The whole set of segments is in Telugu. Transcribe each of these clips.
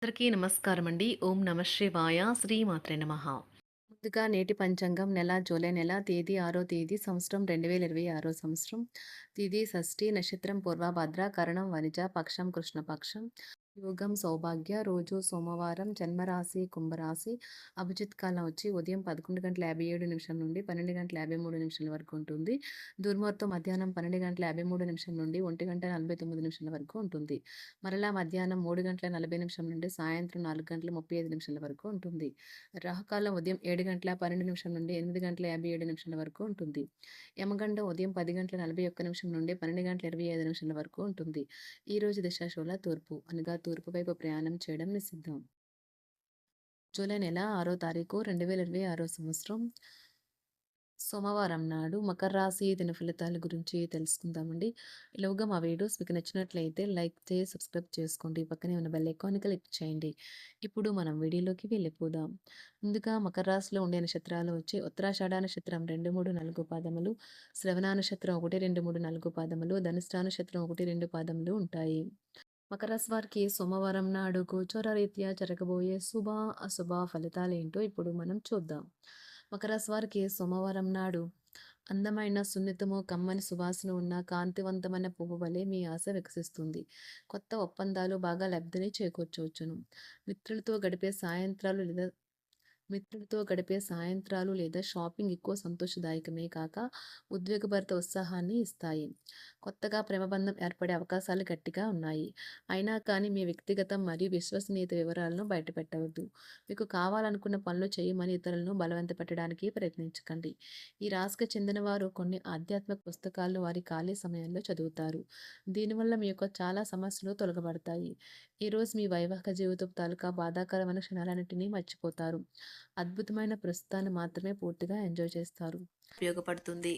అందరికీ నమస్కారం అండి. ఓం నమ శివాయ. శ్రీమాత్రే నమః. ముందుగా నేటి పంచాంగం నెల జూలై నెల తేదీ 6వ తేదీ సంవత్సరం 2026 సంవత్సరం. తిథి షష్ఠి, నక్షత్రం పూర్వభద్ర, కరణం వనిజ, పక్షం కృష్ణపక్షం, యోగం సౌభాగ్య, రోజు సోమవారం, జన్మరాశి కుంభరాశి, అభిజిత్ కాలం వచ్చి ఉదయం 11:57 నుండి 12:53 వరకు ఉంటుంది. దుర్ముహూర్తం మధ్యాహ్నం 12:53 నుండి 1:49 వరకు ఉంటుంది. మరలా మధ్యాహ్నం 3:40 నుండి సాయంత్రం 4:35 వరకు ఉంటుంది. రాహుకాలం ఉదయం 7:12 నుండి 8:57 వరకు ఉంటుంది. యమగండం ఉదయం 10:41 నుండి 12:25 వరకు ఉంటుంది. ఈ రోజు దిశాశూల తూర్పు, అనగా తూర్పు వైపు ప్రయాణం చేయడం నిషిద్ధం. జూలై నెల 6వ తారీఖు 2026 సంవత్సరం సోమవారం నాడు మకర రాశి దిన ఫలితాల గురించి తెలుసుకుందామండి. ఈలోగా మా వీడియోస్ మీకు నచ్చినట్లయితే లైక్ చేసి సబ్స్క్రైబ్ చేసుకోండి. పక్కనే ఉన్న బెల్ ఐకాన్ని క్లిక్ చేయండి. ఇప్పుడు మనం వీడియోలోకి వెళ్ళిపోదాం. ముందుగా మకర రాశిలో ఉండే నక్షత్రాలు వచ్చి ఉత్తరాషాఢ నక్షత్రం 2, 3, 4 పాదములు, శ్రవణ నక్షత్రం 1, 2, 3, 4 పాదములు, ధనిష్ఠా నక్షత్రం 1, 2 పాదములు ఉంటాయి. మకర రాశి వారికి సోమవారం నాడు గోచార రీత్యా జరగబోయే శుభ అశుభ ఫలితాలేంటో ఇప్పుడు మనం చూద్దాం. మకర రాశి వారికి సోమవారం నాడు అందమైన సున్నితము కమ్మని సువాసన ఉన్న కాంతివంతమైన పువ్వు వలె మీ ఆశ వికసిస్తుంది. కొత్త ఒప్పందాలు బాగా లబ్ధిని చేకూర్చవచ్చును. మిత్రులతో గడిపే సాయంత్రాలు లేదా షాపింగ్ ఎక్కువ సంతోషదాయకమే కాక ఉద్వేగభరిత ఉత్సాహాన్ని ఇస్తాయి. కొత్తగా ప్రేమబంధం ఏర్పడే అవకాశాలు గట్టిగా ఉన్నాయి. అయినా కానీ మీ వ్యక్తిగత మరియు విశ్వసనీయత వివరాలను బయటపెట్టవద్దు. మీకు కావాలనుకున్న పనులు చేయమని ఇతరులను బలవంత పెట్టడానికి ప్రయత్నించకండి. ఈ రాశికి చెందిన వారు కొన్ని ఆధ్యాత్మిక పుస్తకాలను వారి ఖాళీ సమయంలో చదువుతారు. దీనివల్ల మీ యొక్క చాలా సమస్యలు తొలగబడతాయి. ఈరోజు మీ వైవాహిక జీవితం తాలూకా బాధాకరమైన క్షణాలన్నింటినీ మర్చిపోతారు. అద్భుతమైన ప్రస్తుతాన్ని మాత్రమే పూర్తిగా ఎంజాయ్ చేస్తారు. ఉపయోగపడుతుంది.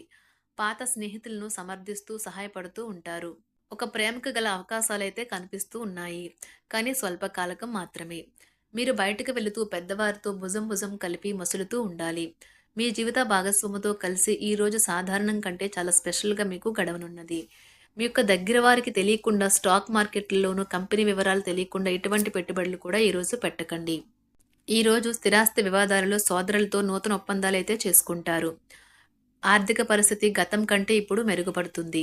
పాత స్నేహితులను సమర్థిస్తూ సహాయపడుతూ ఉంటారు. ఒక ప్రేమకు గల అవకాశాలైతే కనిపిస్తూ ఉన్నాయి. కానీ స్వల్పకాలకం మాత్రమే. మీరు బయటకు వెళుతూ పెద్దవారితో భుజం భుజం కలిపి మసులుతూ ఉండాలి. మీ జీవిత భాగస్వామితో కలిసి ఈ రోజు సాధారణం కంటే చాలా స్పెషల్గా మీకు గడవనున్నది. మీ యొక్క దగ్గర వారికి తెలియకుండా స్టాక్ మార్కెట్లలోనూ కంపెనీ వివరాలు తెలియకుండా ఎటువంటి పెట్టుబడులు కూడా ఈరోజు పెట్టకండి. ఈరోజు స్థిరాస్తి వివాదాలలో సోదరులతో నూతన ఒప్పందాలైతే చేసుకుంటారు. ఆర్థిక పరిస్థితి గతం కంటే ఇప్పుడు మెరుగుపడుతుంది.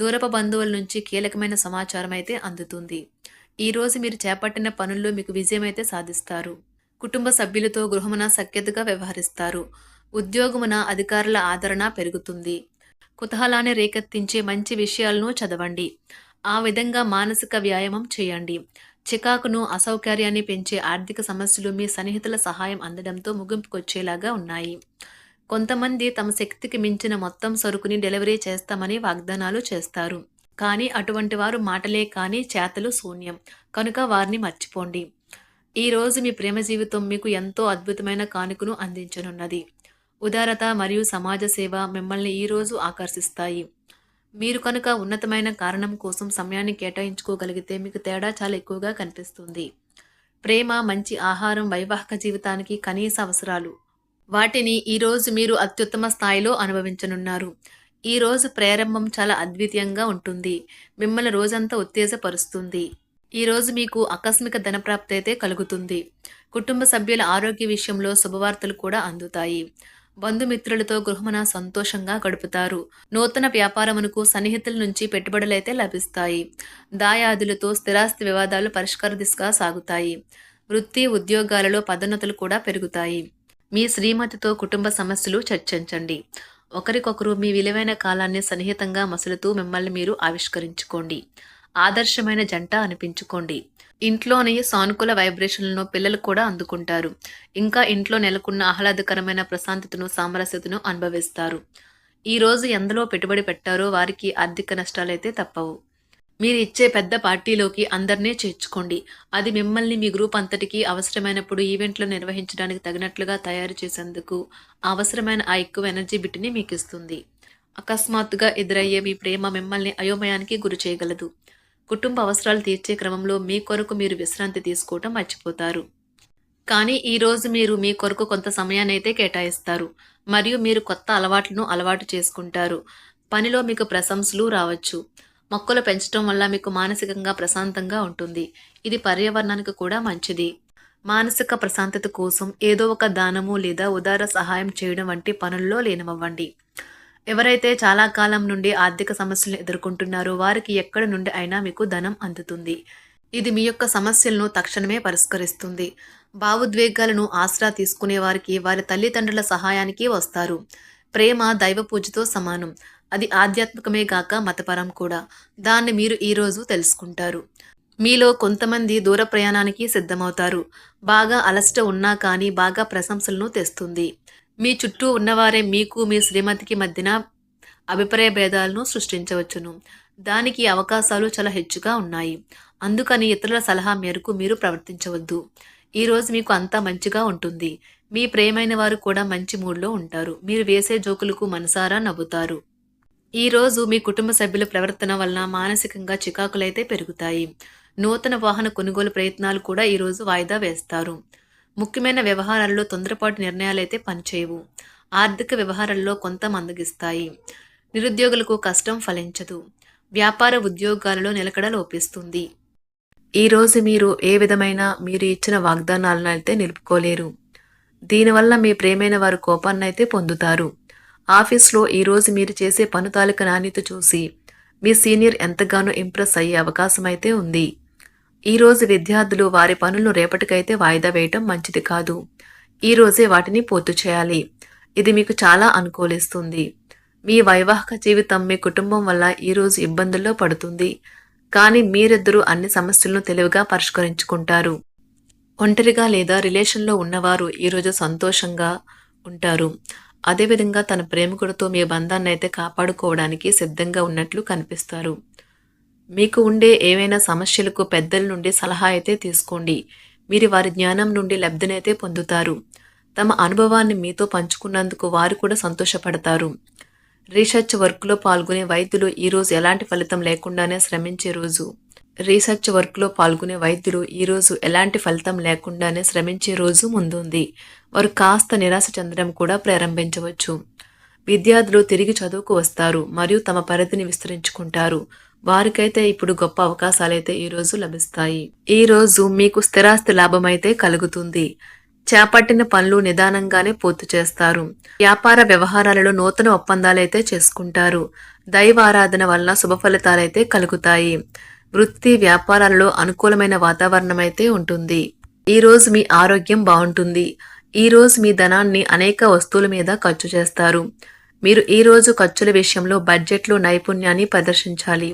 దూరపు బంధువుల నుంచి కీలకమైన సమాచారం అయితే అందుతుంది. ఈరోజు మీరు చేపట్టిన పనుల్లో మీకు విజయమైతే సాధిస్తారు. కుటుంబ సభ్యులతో గృహమున సఖ్యతగా వ్యవహరిస్తారు. ఉద్యోగమున అధికారుల ఆదరణ పెరుగుతుంది. కుతూహలాన్ని రేకెత్తించే మంచి విషయాలను చదవండి. ఆ విధంగా మానసిక వ్యాయామం చేయండి. చికాకును అసౌకర్యాన్ని పెంచే ఆర్థిక సమస్యలు మీ సన్నిహితుల సహాయం అందడంతో ముగింపుకొచ్చేలాగా ఉన్నాయి. కొంతమంది తమ శక్తికి మించిన మొత్తం సరుకుని డెలివరీ చేస్తామని వాగ్దానాలు చేస్తారు. కానీ అటువంటి వారు మాటలే కానీ చేతలు శూన్యం. కనుక వారిని మర్చిపోండి. ఈరోజు మీ ప్రేమ జీవితం మీకు ఎంతో అద్భుతమైన కానుకను అందించనున్నది. ఉదారత మరియు సమాజ సేవ మిమ్మల్ని ఈరోజు ఆకర్షిస్తాయి. మీరు కనుక ఉన్నతమైన కారణం కోసం సమయాన్ని కేటాయించుకోగలిగితే మీకు తేడా చాలా ఎక్కువగా కనిపిస్తుంది. ప్రేమ, మంచి ఆహారం వైవాహిక జీవితానికి కనీస అవసరాలు. వాటిని ఈరోజు మీరు అత్యుత్తమ స్థాయిలో అనుభవించనున్నారు. ఈరోజు ప్రారంభం చాలా అద్వితీయంగా ఉంటుంది. మిమ్మల్ని రోజంతా ఉత్తేజపరుస్తుంది. ఈరోజు మీకు ఆకస్మిక ధనప్రాప్తి అయితే కలుగుతుంది. కుటుంబ సభ్యుల ఆరోగ్య విషయంలో శుభవార్తలు కూడా అందుతాయి. బంధుమిత్రులతో గృహమున సంతోషంగా గడుపుతారు. నూతన వ్యాపారమునకు సన్నిహితుల నుంచి పెట్టుబడులైతే లభిస్తాయి. దాయాదులతో స్థిరాస్తి వివాదాలు పరిష్కార దిశగా సాగుతాయి. వృత్తి ఉద్యోగాలలో పదోన్నతులు కూడా పెరుగుతాయి. మీ శ్రీమతితో కుటుంబ సమస్యలు చర్చించండి. ఒకరికొకరు మీ విలువైన కాలాన్ని సన్నిహితంగా మసులుతూ మిమ్మల్ని మీరు ఆవిష్కరించుకోండి. ఆదర్శమైన జంట అనిపించుకోండి. ఇంట్లోని సానుకూల వైబ్రేషన్లను పిల్లలు కూడా అందుకుంటారు. ఇంకా ఇంట్లో నెలకొన్న ఆహ్లాదకరమైన ప్రశాంతతను, సామరస్యతను అనుభవిస్తారు. ఈరోజు ఎందులో పెట్టుబడి పెట్టారో వారికి ఆర్థిక నష్టాలైతే తప్పవు. మీరు ఇచ్చే పెద్ద పార్టీలోకి అందరినీ చేర్చుకోండి. అది మిమ్మల్ని మీ గ్రూప్ అంతటికీ అవసరమైనప్పుడు ఈవెంట్లు నిర్వహించడానికి తగినట్లుగా తయారు చేసేందుకు అవసరమైన ఆ ఎక్కువ ఎనర్జీ బిట్ని మీకు ఇస్తుంది. అకస్మాత్తుగా ఎదురయ్యే మీ ప్రేమ మిమ్మల్ని అయోమయానికి గురి చేయగలదు. కుటుంబ అవసరాలు తీర్చే క్రమంలో మీ కొరకు మీరు విశ్రాంతి తీసుకోవటం మర్చిపోతారు. కానీ ఈరోజు మీరు మీ కొరకు కొంత సమయాన్ని అయితే కేటాయిస్తారు. మరియు మీరు కొత్త అలవాట్లను అలవాటు చేసుకుంటారు. పనిలో మీకు ప్రశంసలు రావచ్చు. మొక్కలు పెంచడం వల్ల మీకు మానసికంగా ప్రశాంతంగా ఉంటుంది. ఇది పర్యావరణానికి కూడా మంచిది. మానసిక ప్రశాంతత కోసం ఏదో ఒక దానము లేదా ఉదార సహాయం చేయడం వంటి పనుల్లో లీనమవ్వండి. ఎవరైతే చాలా కాలం నుండి ఆర్థిక సమస్యలను ఎదుర్కొంటున్నారో వారికి ఎక్కడి నుండి అయినా మీకు ధనం అందుతుంది. ఇది మీ యొక్క సమస్యలను తక్షణమే పరిష్కరిస్తుంది. భావోద్వేగాలను ఆసరా తీసుకునే వారికి వారి తల్లిదండ్రుల సహాయానికి వస్తారు. ప్రేమ దైవ పూజతో సమానం. అది ఆధ్యాత్మికమే గాక మతపరం కూడా. దాన్ని మీరు ఈరోజు తెలుసుకుంటారు. మీలో కొంతమంది దూర ప్రయాణానికి సిద్ధమవుతారు. బాగా అలసట ఉన్నా కానీ బాగా ప్రశంసలను తెస్తుంది. మీ చుట్టూ ఉన్నవారే మీకు మీ శ్రీమతికి మధ్యన అభిప్రాయ భేదాలను సృష్టించవచ్చును. దానికి అవకాశాలు చాలా హెచ్చుగా ఉన్నాయి. అందుకని ఇతరుల సలహా మేరకు మీరు ప్రవర్తించవద్దు. ఈరోజు మీకు అంతా మంచిగా ఉంటుంది. మీ ప్రియమైన వారు కూడా మంచి మూడ్లో ఉంటారు. మీరు వేసే జోకులకు మనసారా నవ్వుతారు. ఈరోజు మీ కుటుంబ సభ్యుల ప్రవర్తన వలన మానసికంగా చికాకులైతే పెరుగుతాయి. నూతన వాహన కొనుగోలు ప్రయత్నాలు కూడా ఈరోజు వాయిదా వేస్తారు. ముఖ్యమైన వ్యవహారాల్లో తొందరపాటు నిర్ణయాలైతే పనిచేయవు. ఆర్థిక వ్యవహారాల్లో కొంత మందగిస్తాయి. నిరుద్యోగులకు కష్టం ఫలించదు. వ్యాపార ఉద్యోగాలలో నిలకడ లోపిస్తుంది. ఈరోజు మీరు ఏ విధమైన మీరు ఇచ్చిన వాగ్దానాలను అయితే నిలుపుకోలేరు. దీనివల్ల మీ ప్రియమైన వారు కోపాన్నైతే పొందుతారు. ఆఫీస్లో ఈరోజు మీరు చేసే పను తాలూకా నాణ్యత చూసి మీ సీనియర్ ఎంతగానో ఇంప్రెస్ అయ్యే అవకాశం అయితే ఉంది. ఈరోజు విద్యార్థులు వారి పనులను రేపటికైతే వాయిదా వేయటం మంచిది కాదు. ఈరోజే వాటిని పూర్తి చేయాలి. ఇది మీకు చాలా అనుకూలిస్తుంది. మీ వైవాహిక జీవితం మీ కుటుంబం వల్ల ఈరోజు ఇబ్బందుల్లో పడుతుంది. కానీ మీరిద్దరూ అన్ని సమస్యలను తెలివిగా పరిష్కరించుకుంటారు. ఒంటరిగా లేదా రిలేషన్లో ఉన్నవారు ఈరోజు సంతోషంగా ఉంటారు. అదేవిధంగా తన ప్రేమికుడితో మీ బంధాన్ని అయితే కాపాడుకోవడానికి సిద్ధంగా ఉన్నట్లు కనిపిస్తారు. మీకు ఉండే ఏవైనా సమస్యలకు పెద్దల నుండి సలహా అయితే తీసుకోండి. మీరు వారి జ్ఞానం నుండి లబ్ధినైతే పొందుతారు. తమ అనుభవాన్ని మీతో పంచుకున్నందుకు వారు కూడా సంతోషపడతారు. రీసెర్చ్ వర్క్లో పాల్గొనే వైద్యులు ఈరోజు ఎలాంటి ఫలితం లేకుండానే శ్రమించే రోజు. రీసెర్చ్ వర్క్లో పాల్గొనే వైద్యులు ఈరోజు ఎలాంటి ఫలితం లేకుండానే శ్రమించే రోజు ముందుంది. వారు కాస్త నిరాశ చెందడం కూడా ప్రారంభించవచ్చు. విద్యార్థులు తిరిగి చదువుకు వస్తారు మరియు తమ పరిధిని విస్తరించుకుంటారు. వారికైతే ఇప్పుడు గొప్ప అవకాశాలైతే ఈరోజు లభిస్తాయి. ఈరోజు మీకు స్థిరాస్తి లాభమైతే కలుగుతుంది. చేపట్టిన పనులు నిదానంగానే పూర్తి చేస్తారు. వ్యాపార వ్యవహారాలలో నూతన ఒప్పందాలైతే చేసుకుంటారు. దైవ ఆరాధన వలన శుభ ఫలితాలైతే కలుగుతాయి. వృత్తి వ్యాపారాలలో అనుకూలమైన వాతావరణం అయితే ఉంటుంది. ఈరోజు మీ ఆరోగ్యం బాగుంటుంది. ఈరోజు మీ ధనాన్ని అనేక వస్తువుల మీద ఖర్చు చేస్తారు. మీరు ఈరోజు ఖర్చుల విషయంలో బడ్జెట్లో నైపుణ్యాన్ని ప్రదర్శించాలి.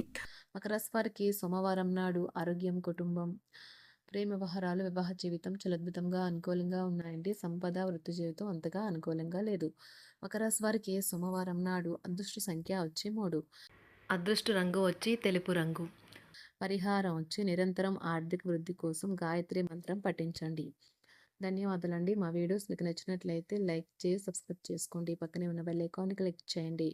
మకర రాశి వారికి సోమవారం నాడు ఆరోగ్యం, కుటుంబం, ప్రేమ వ్యవహారాలు, వివాహ జీవితం చాలా అద్భుతంగా అనుకూలంగా ఉన్నాయండి. సంపద, వృత్తి జీవితం అంతగా అనుకూలంగా లేదు. మకర రాశి వారికి సోమవారం నాడు అదృష్ట సంఖ్య వచ్చి 3. అదృష్ట రంగు వచ్చి తెలుపు రంగు. పరిహారం వచ్చి నిరంతరం ఆర్థిక వృద్ధి కోసం గాయత్రి మంత్రం పఠించండి. ధన్యవాదాలండి. మా వీడియోస్ మీకు నచ్చినట్లయితే లైక్ చేసి సబ్స్క్రైబ్ చేసుకోండి. పక్కనే ఉన్న బెల్ ఐకాన్ని క్లిక్ చేయండి.